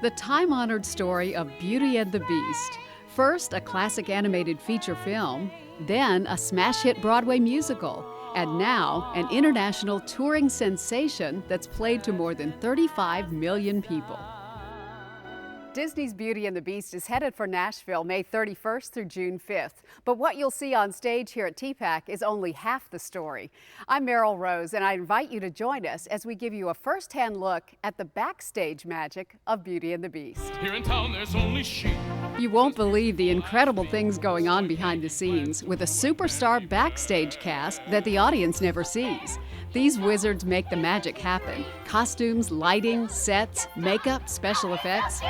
The time-honored story of Beauty and the Beast. First, a classic animated feature film, then a smash hit Broadway musical, and now an international touring sensation that's played to more than 35 million people. Disney's Beauty and the Beast is headed for Nashville May 31st through June 5th. But what you'll see on stage here at TPAC is only half the story. I'm Meryl Rose, and I invite you to join us as we give you a first-hand look at the backstage magic of Beauty and the Beast. Here in town, there's only sheep. You won't believe the incredible things going on behind the scenes with a superstar backstage cast that the audience never sees. These wizards make the magic happen. Costumes, lighting, sets, makeup, special effects.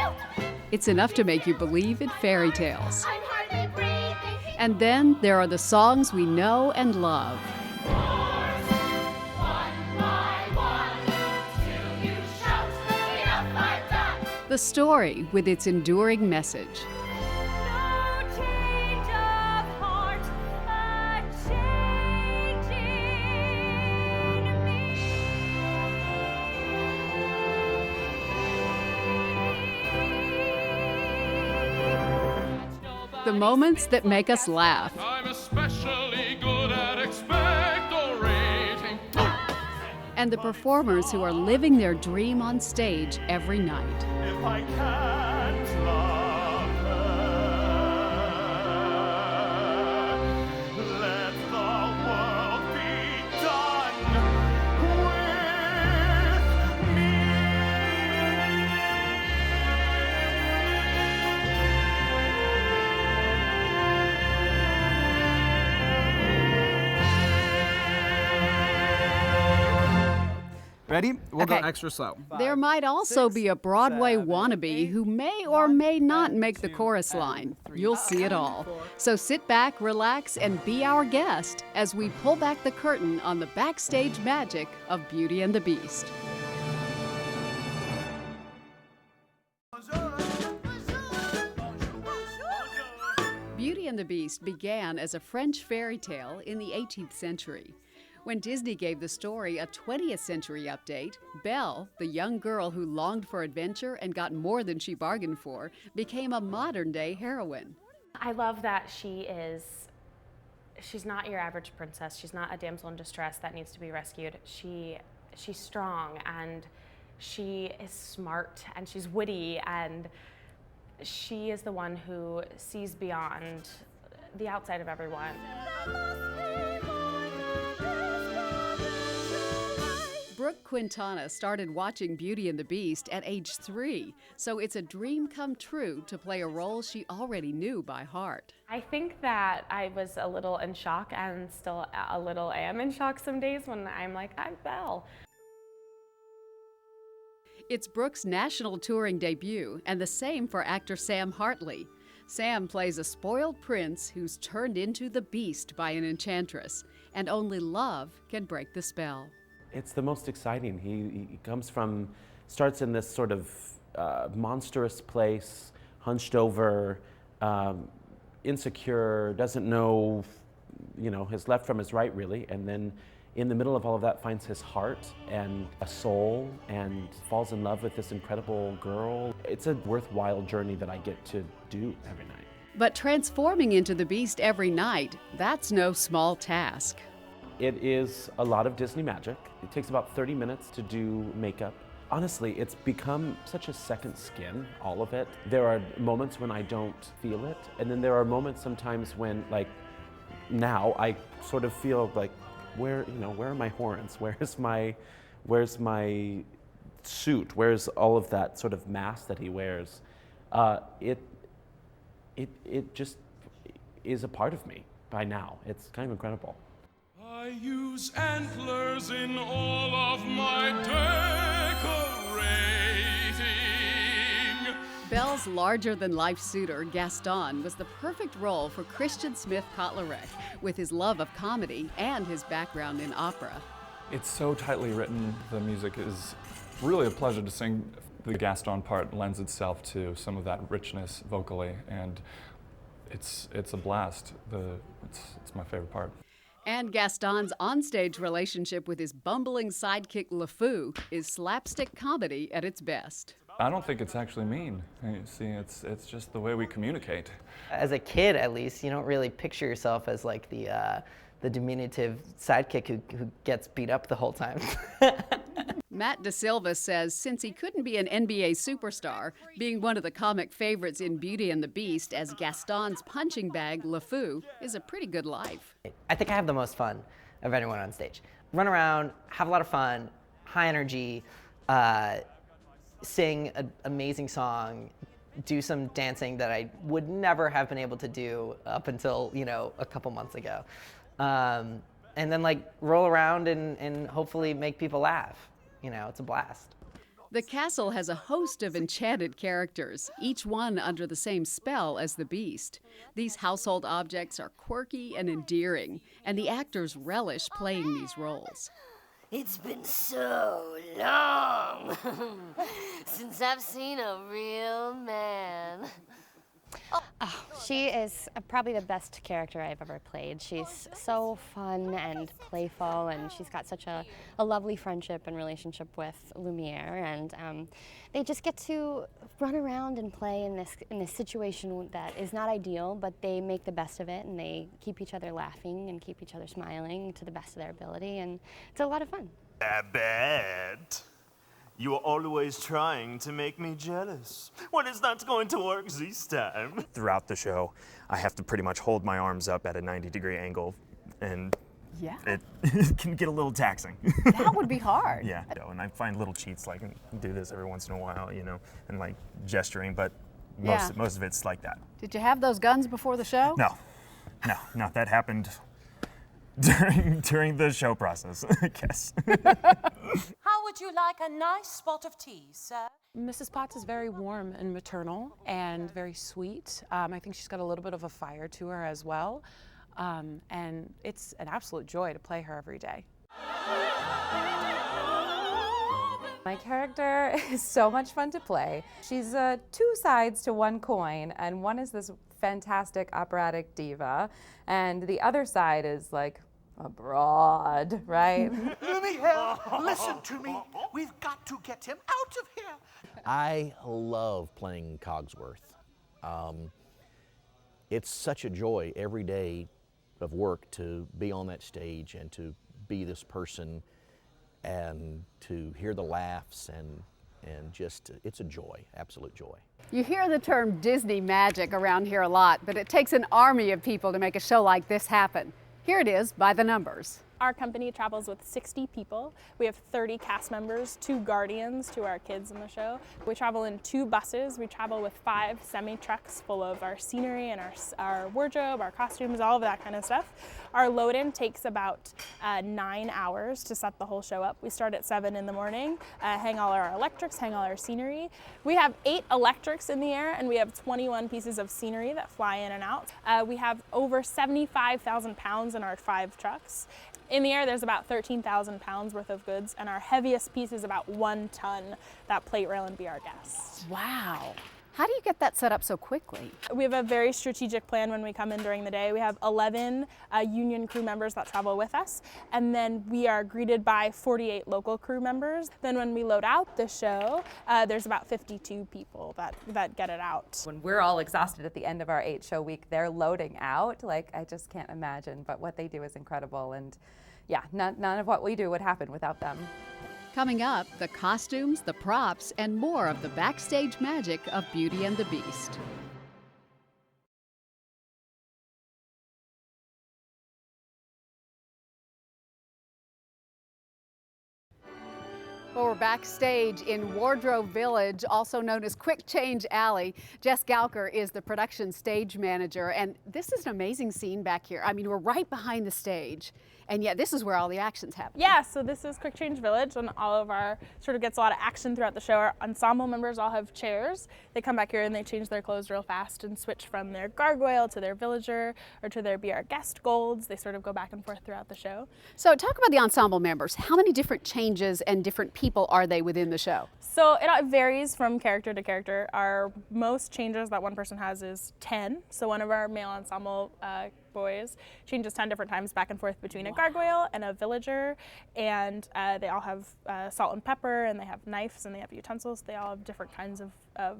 It's enough to make you believe in fairy tales. And then there are the songs we know and love. The story with its enduring message. The moments that make us laugh. I'm especially good at expectorating. And the performers who are living their dream on stage every night. If I can't love her, let the world be done with me. Ready? We'll Okay. go extra slow. There might also be a Broadway wannabe who may or may not make the chorus line. You'll see it all. So sit back, relax, and be our guest as we pull back the curtain on the backstage magic of Beauty and the Beast. Beauty and the Beast began as a French fairy tale in the 18th century. When Disney gave the story a 20th century update, Belle, the young girl who longed for adventure and got more than she bargained for, became a modern-day heroine. I love that she's not your average princess. She's not a damsel in distress that needs to be rescued. She's strong, and she is smart, and she's witty, and she is the one who sees beyond the outside of everyone. Brooke Quintana started watching Beauty and the Beast at age 3, so it's a dream come true to play a role she already knew by heart. I think that I was a little in shock, and still a little am in shock some days when I'm like, I'm Belle. It's Brooke's national touring debut, and the same for actor Sam Hartley. Sam plays a spoiled prince who's turned into the Beast by an enchantress, and only love can break the spell. It's the most exciting. He starts in this sort of monstrous place, hunched over, insecure, doesn't know, his left from his right really, and then in the middle of all of that finds his heart and a soul and falls in love with this incredible girl. It's a worthwhile journey that I get to do every night. But transforming into the Beast every night, that's no small task. It is a lot of Disney magic. It takes about 30 minutes to do makeup. Honestly, it's become such a second skin, all of it. There are moments when I don't feel it, and then there are moments sometimes when, like now, I sort of feel like, where are my horns? Where's my suit? Where's all of that sort of mask that he wears? It just is a part of me by now. It's kind of incredible. I use antlers in all of my decorating. Belle's larger-than-life suitor, Gaston, was the perfect role for Christian Smith Kotlerek, with his love of comedy and his background in opera. It's so tightly written. The music is really a pleasure to sing. The Gaston part lends itself to some of that richness vocally, and it's a blast. It's my favorite part. And Gaston's onstage relationship with his bumbling sidekick LeFou is slapstick comedy at its best. I don't think it's actually mean. You see, it's just the way we communicate. As a kid, at least, you don't really picture yourself as like the diminutive sidekick who gets beat up the whole time. Matt DeSilva says since he couldn't be an NBA superstar, being one of the comic favorites in Beauty and the Beast as Gaston's punching bag, LeFou, is a pretty good life. I think I have the most fun of anyone on stage. Run around, have a lot of fun, high energy, sing an amazing song, do some dancing that I would never have been able to do up until, a couple months ago. And then like roll around and hopefully make people laugh. It's a blast. The castle has a host of enchanted characters, each one under the same spell as the Beast. These household objects are quirky and endearing, and the actors relish playing these roles. It's been so long since I've seen a real man. Oh, she is probably the best character I've ever played. She's so fun and playful, and she's got such a lovely friendship and relationship with Lumiere, and they just get to run around and play in this situation that is not ideal, but they make the best of it, and they keep each other laughing and keep each other smiling to the best of their ability, and it's a lot of fun. Babette, you are always trying to make me jealous. What is not going to work this time? Throughout the show, I have to pretty much hold my arms up at a 90-degree angle, and it can get a little taxing. That would be hard. Yeah, and I find little cheats, like do this every once in a while, and like gesturing, but most of it's like that. Did you have those guns before the show? No, that happened during the show process, I guess. How would you like a nice spot of tea, sir? Mrs. Potts is very warm and maternal and very sweet. I think she's got a little bit of a fire to her as well. And it's an absolute joy to play her every day. My character is so much fun to play. She's two sides to one coin, and one is this fantastic operatic diva, and the other side is like a broad, right? Lumiere, listen to me. We've got to get him out of here. I love playing Cogsworth. It's such a joy every day of work to be on that stage and to be this person and to hear the laughs and just, it's a joy, absolute joy. You hear the term Disney magic around here a lot, but it takes an army of people to make a show like this happen. Here it is by the numbers. Our company travels with 60 people. We have 30 cast members, 2 guardians to our kids in the show. We travel in 2 buses. We travel with 5 semi-trucks full of our scenery and our wardrobe, our costumes, all of that kind of stuff. Our load-in takes about 9 hours to set the whole show up. We start at 7 in the morning, hang all our electrics, hang all our scenery. We have 8 electrics in the air, and we have 21 pieces of scenery that fly in and out. We have over 75,000 pounds in our 5 trucks. In the air, there's about 13,000 pounds worth of goods, and our heaviest piece is about 1 ton that plate rail and be our guests. Wow. How do you get that set up so quickly? We have a very strategic plan when we come in during the day. We have 11 union crew members that travel with us, and then we are greeted by 48 local crew members. Then when we load out the show, there's about 52 people that get it out. When we're all exhausted at the end of our 8-show week, they're loading out. Like, I just can't imagine, but what they do is incredible, and yeah, none of what we do would happen without them. Coming up, the costumes, the props, and more of the backstage magic of Beauty and the Beast. Well, we're backstage in Wardrobe Village, also known as Quick Change Alley. Jess Galker is the production stage manager, and this is an amazing scene back here. I mean, we're right behind the stage, and yet this is where all the action's happening. Yeah, so this is Quick Change Village, and all of our sort of gets a lot of action throughout the show. Our ensemble members all have chairs. They come back here and they change their clothes real fast and switch from their gargoyle to their villager or to their Be Our Guest golds. They sort of go back and forth throughout the show. So talk about the ensemble members. How many different changes and different people people are they within the show? So it varies from character to character. Our most changes that one person has is 10. So one of our male ensemble boys changes 10 different times back and forth between a gargoyle and a villager. And they all have salt and pepper, and they have knives, and they have utensils. They all have different kinds of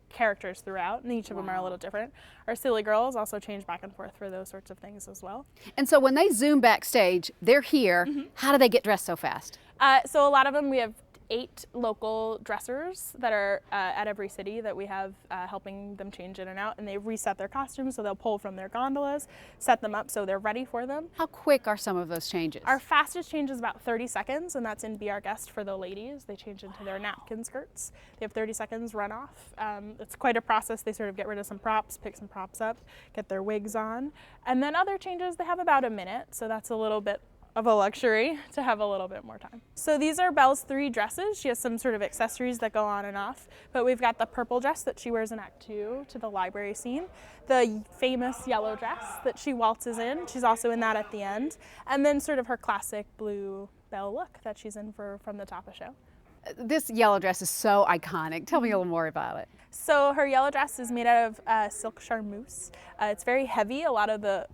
characters throughout, and each of them are a little different. Our silly girls also change back and forth for those sorts of things as well. And so when they zoom backstage, they're here. How do they get dressed so fast? So a lot of them, we have 8 local dressers that are at every city that we have helping them change in and out, and they reset their costumes, so they'll pull from their gondolas, set them up so they're ready for them. How quick are some of those changes? Our fastest change is about 30 seconds, and that's in Be Our Guest for the ladies. They change into their napkin skirts. They have 30 seconds run off. It's quite a process. They sort of get rid of some props, pick some props up, get their wigs on, and then other changes, they have about a minute, so that's a little bit of a luxury to have a little bit more time. So these are Belle's 3 dresses. She has some sort of accessories that go on and off, but we've got the purple dress that she wears in Act 2 to the library scene, the famous yellow dress that she waltzes in. She's also in that at the end, and then sort of her classic blue Belle look that she's in from the top of the show. This yellow dress is so iconic. Tell me a little more about it. So her yellow dress is made out of silk charmeuse. It's very heavy.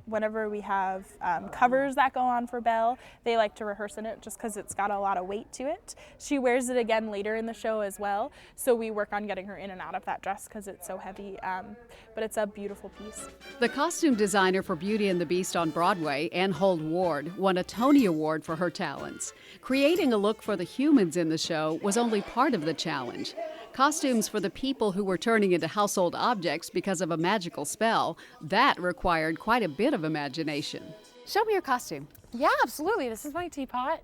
Whenever we have covers that go on for Belle, they like to rehearse in it just because it's got a lot of weight to it. She wears it again later in the show as well, so we work on getting her in and out of that dress because it's so heavy, but it's a beautiful piece. The costume designer for Beauty and the Beast on Broadway, Ann Hold Ward, won a Tony Award for her talents. Creating a look for the humans in the show was only part of the challenge. Costumes for the people who were turning into household objects because of a magical spell, that required quite a bit of imagination. Show me your costume. Yeah, absolutely. This is my teapot.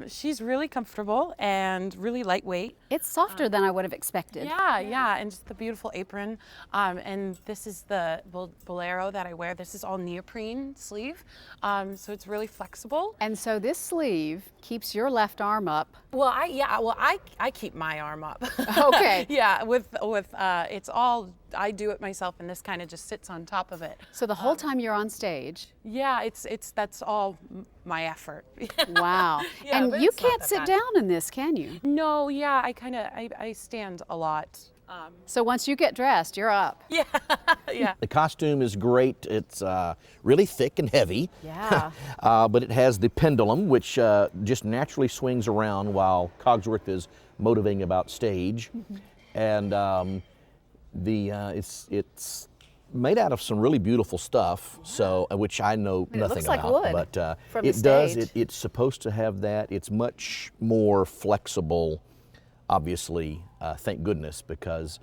She's really comfortable and really lightweight. It's softer than I would have expected. Yeah, and just the beautiful apron. And this is the bolero that I wear. This is all neoprene sleeve, so it's really flexible. And so this sleeve keeps your left arm up. Well, I keep my arm up. Okay. Yeah, with it's all, I do it myself, and this kind of just sits on top of it. So the whole time you're on stage. Yeah, that's all my effort. Wow. Yeah, and but you it's not can't that sit bad. down in this, can you? No, yeah, I stand a lot. So once you get dressed, you're up. Yeah, yeah. The costume is great. It's really thick and heavy. Yeah. But it has the pendulum, which just naturally swings around while Cogsworth is motivating about stage. And it's made out of some really beautiful stuff, so which I know And it nothing looks like about. wood But from the it does. stage. It's supposed to have that. It's much more flexible, obviously. Thank goodness, because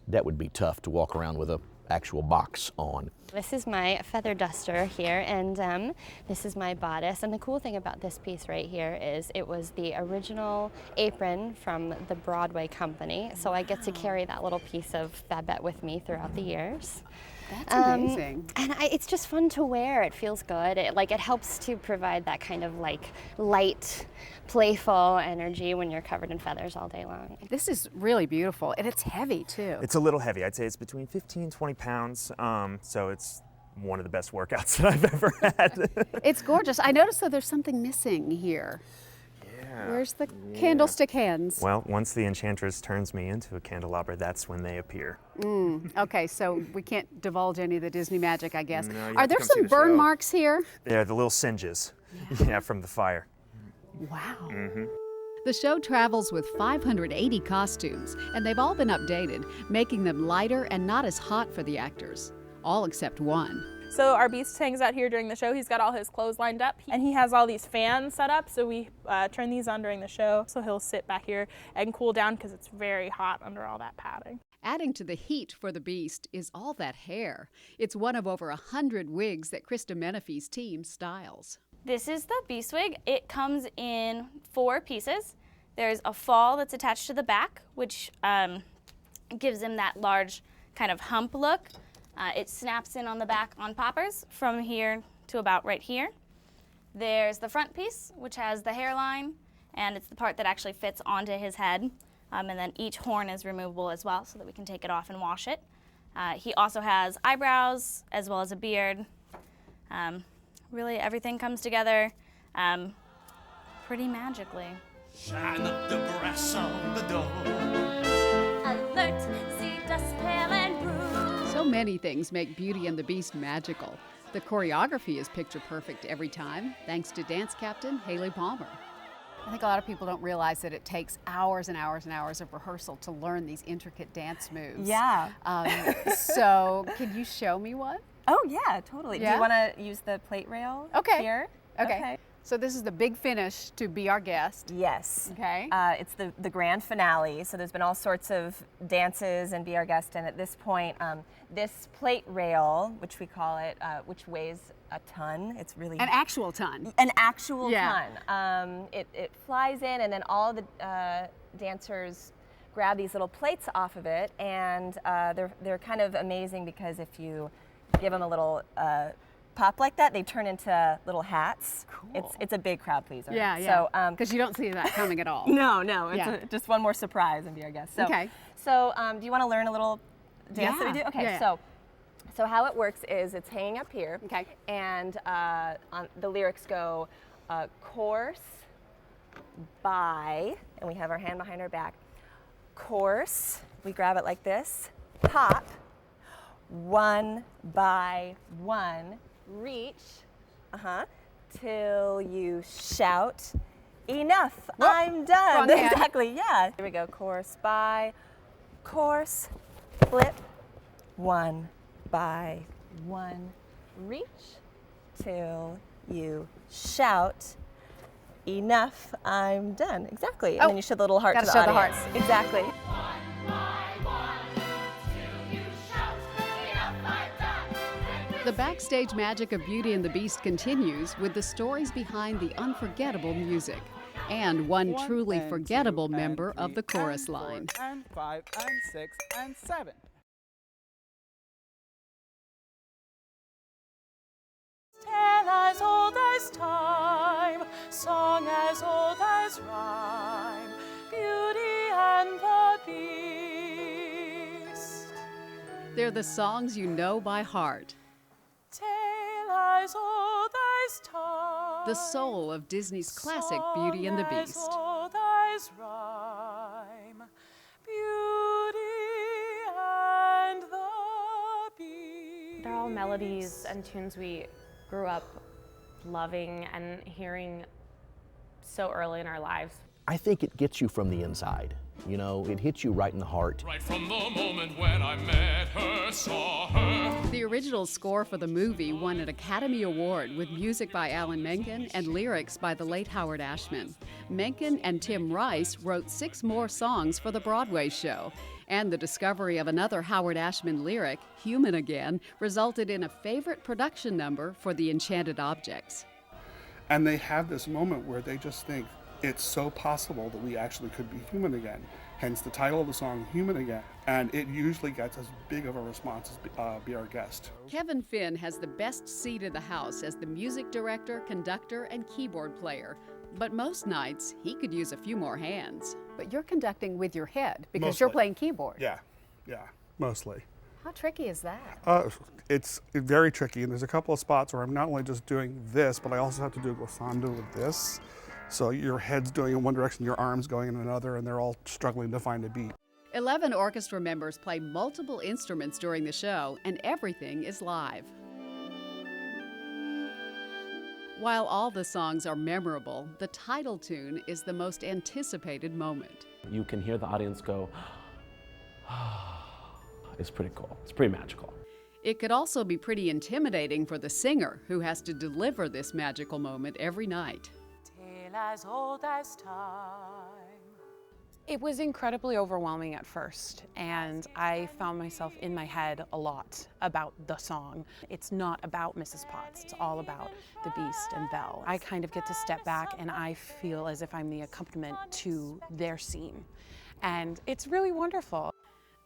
that would be tough to walk around with a actual box on. This is my feather duster here, and this is my bodice. And the cool thing about this piece right here is it was the original apron from the Broadway company, so I get to carry that little piece of Babette with me throughout the years. That's amazing. And it's just fun to wear. It feels good. It helps to provide that kind of light, playful energy when you're covered in feathers all day long. This is really beautiful, and it's heavy too. It's a little heavy. I'd say it's between 15 and 20 pounds, so it's one of the best workouts that I've ever had. It's gorgeous. I noticed though there's something missing here. Where's the candlestick hands? Well, once the enchantress turns me into a candelabra, that's when they appear. Okay, so we can't divulge any of the Disney magic, I guess. No, you Are have to there come see some the burn show. marks here? They're the little singes, yeah, from the fire. Wow. The show travels with 580 costumes, and they've all been updated, making them lighter and not as hot for the actors. All except one. So our Beast hangs out here during the show. He's got all his clothes lined up, and he has all these fans set up, so we turn these on during the show. So he'll sit back here and cool down because it's very hot under all that padding. Adding to the heat for the Beast is all that hair. It's one of over 100 wigs that Krista Menefee's team styles. This is the Beast wig. It comes in 4 pieces. There's a fall that's attached to the back, which gives him that large kind of hump look. It snaps in on the back on poppers from here to about right here. There's the front piece, which has the hairline, and it's the part that actually fits onto his head. And then each horn is removable as well, so that we can take it off and wash it. He also has eyebrows as well as a beard. Really, everything comes together pretty magically. Shine up the brass on the door. Alert, see dust pale and bruised. So many things make Beauty and the Beast magical. The choreography is picture perfect every time, thanks to dance captain Haley Palmer. I think a lot of people don't realize that it takes hours and hours and hours of rehearsal to learn these intricate dance moves. Yeah. So can you show me one? Oh yeah, totally. Yeah? Do you want to use the plate rail here? Okay. So this is the big finish to Be Our Guest. Yes. Okay. It's the grand finale. So there's been all sorts of dances and Be Our Guest, and at this point, this plate rail, which we call it, which weighs a ton. It's really an actual ton. An actual ton. It flies in, and then all the dancers grab these little plates off of it, and they're kind of amazing because if you give them a little pop like that, they turn into little hats. Cool. It's a big crowd pleaser. Yeah. So because you don't see that coming at all. No. It's just one more surprise and Be Our Guest. So, okay. So do you want to learn a little dance that we do? Okay. Yeah. So how it works is it's hanging up here. Okay. And the lyrics go course by, and we have our hand behind our back. Course. We grab it like this. Pop. One by one. Reach, till you shout, enough, I'm done. Exactly, yeah. Here we go, course by course, flip, one by one, reach, till you shout, enough, I'm done. Exactly, and then you show the little heart to the audience. Gotta show the hearts. Exactly. The backstage magic of Beauty and the Beast continues with the stories behind the unforgettable music and one truly forgettable member of the chorus line. And 5 and 6 and 7. Tale as old as time, song as old as rhyme, Beauty and the Beast. They're the songs you know by heart. Tale as old as time, The soul of Disney's classic Beauty and the Beast. song as old as rhyme, Beauty and the Beast. They're all melodies and tunes we grew up loving and hearing so early in our lives. I think it gets you from the inside. You know, it hits you right in the heart. Right from the moment when I met her, saw her. The original score for the movie won an Academy Award with music by Alan Menken and lyrics by the late Howard Ashman. Menken and Tim Rice wrote 6 more songs for the Broadway show. And the discovery of another Howard Ashman lyric, Human Again, resulted in a favorite production number for the Enchanted Objects. And they have this moment where they just think, it's so possible that we actually could be human again. Hence the title of the song, Human Again. And it usually gets as big of a response as Be Our Guest. Kevin Finn has the best seat in the house as the music director, conductor, and keyboard player. But most nights, he could use a few more hands. But you're conducting with your head because Mostly. you're playing keyboard. Yeah, mostly. How tricky is that? It's very tricky, and there's a couple of spots where I'm not only just doing this, but I also have to do glissando with this. So your head's going in one direction, your arm's going in another, and they're all struggling to find a beat. 11 orchestra members play multiple instruments during the show, and everything is live. While all the songs are memorable, the title tune is the most anticipated moment. You can hear the audience go, it's pretty cool. It's pretty magical. It could also be pretty intimidating for the singer, who has to deliver this magical moment every night. Tale as old as time. It was incredibly overwhelming at first, and I found myself in my head a lot about the song. It's not about Mrs. Potts, it's all about the Beast and Belle. I kind of get to step back and I feel as if I'm the accompaniment to their scene, and it's really wonderful.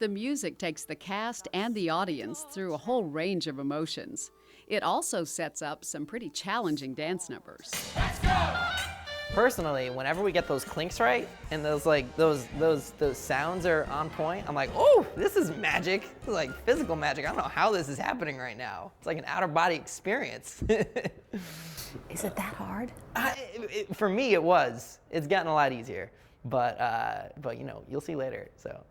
The music takes the cast and the audience through a whole range of emotions. It also sets up some pretty challenging dance numbers. Let's go! Personally, whenever we get those clinks right and those like those sounds are on point, I'm like, oh, this is magic. This is like physical magic. I don't know how this is happening right now. It's like an outer body experience. Is it that hard? For me, it was. It's gotten a lot easier, but you know, you'll see later. So.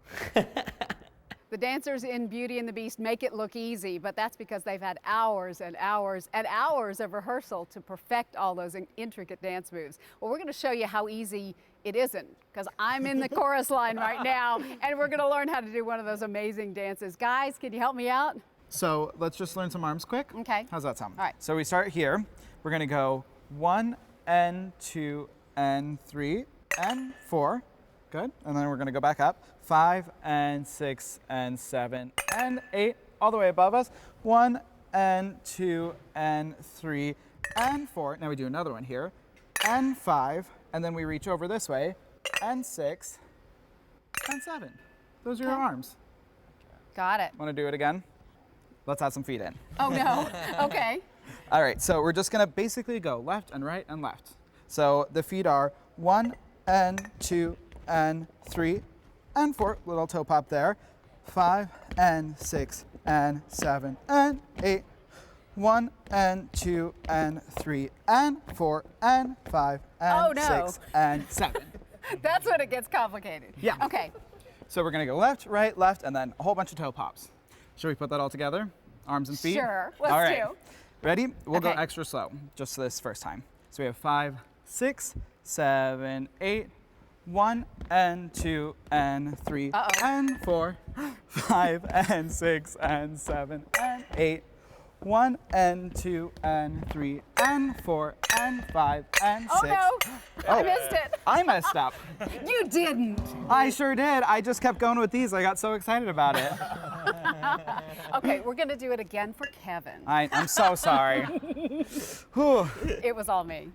The dancers in Beauty and the Beast make it look easy, but that's because they've had hours and hours and hours of rehearsal to perfect all those intricate dance moves. Well, we're going to show you how easy it isn't, because I'm in the chorus line right now, and we're going to learn how to do one of those amazing dances. Guys, can you help me out? So let's just learn some arms quick. Okay. How's that sound? All right. So we start here. We're going to go 1 and 2 and 3 and 4. Good. And then we're going to go back up. 5 and 6 and 7 and 8, all the way above us. 1 and 2 and 3 and 4. Now we do another one here. And 5, and then we reach over this way. And 6 and 7. Those are your arms. Got it. Want to do it again? Let's add some feet in. Oh no. Okay. All right, so we're just going to basically go left and right and left. So the feet are 1 and 2 and 3 and 4, little toe pop there. 5 and 6 and 7 and 8. 1 and 2 and 3 and 4 and 5 and 6 and 7. That's when it gets complicated. Yeah. Okay. So we're going to go left, right, left, and then a whole bunch of toe pops. Should we put that all together? Arms and feet? Sure. Let's all right. do. Ready? We'll go Okay. extra slow, just this first time. So we have 5, 6, 7, 8, 1 and 2 and 3 and 4, 5 and 6 and 7 and 8, 1 and 2 and 3 and 4 and 5 and 6. Oh no! I missed it. I messed up. You didn't. I sure did. I just kept going with these. I got so excited about it. Okay, we're gonna do it again for Kevin. I'm so sorry. Whew. It was all me.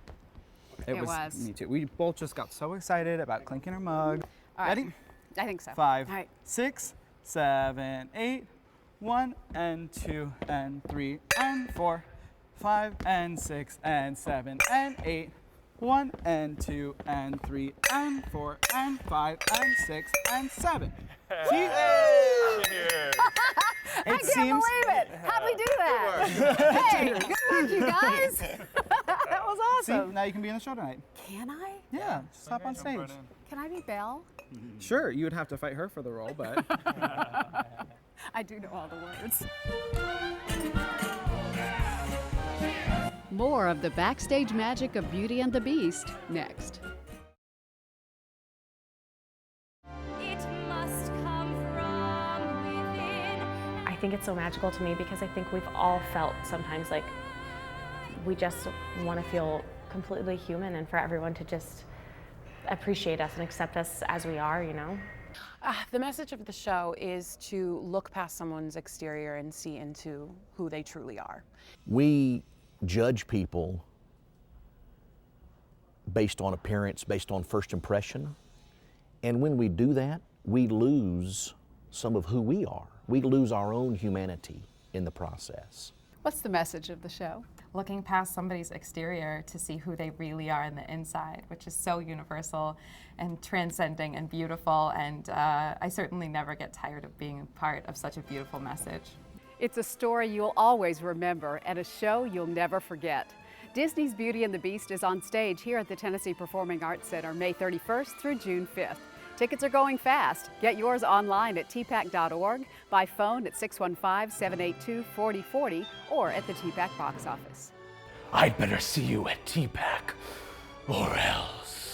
It was me too. We both just got so excited about clinking our mug. All right. Ready? I think so. 5, All right. 6, 7, 8, 1 and 2 and 3 and 4, 5 and 6 and 7 and 8, 1 and 2 and 3 and 4 and 5 and 6 and 7. See? I can't seems- believe it. How'd we do that? Hey, good work, you guys. That was awesome. See, now you can be in the show tonight. Can I? Yeah, just hop on stage. Can I be Belle? Sure, you would have to fight her for the role, but. I do know all the words. More of the backstage magic of Beauty and the Beast next. I think it's so magical to me because I think we've all felt sometimes like we just want to feel completely human and for everyone to just appreciate us and accept us as we are, you know? The message of the show is to look past someone's exterior and see into who they truly are. We judge people based on appearance, based on first impression. And when we do that, we lose some of who we are. We lose our own humanity in the process. What's the message of the show? Looking past somebody's exterior to see who they really are on the inside, which is so universal and transcending and beautiful, and I certainly never get tired of being part of such a beautiful message. It's a story you'll always remember and a show you'll never forget. Disney's Beauty and the Beast is on stage here at the Tennessee Performing Arts Center May 31st through June 5th. Tickets are going fast. Get yours online at tpac.org, by phone at 615-782-4040, or at the TPAC box office. I'd better see you at TPAC, or else.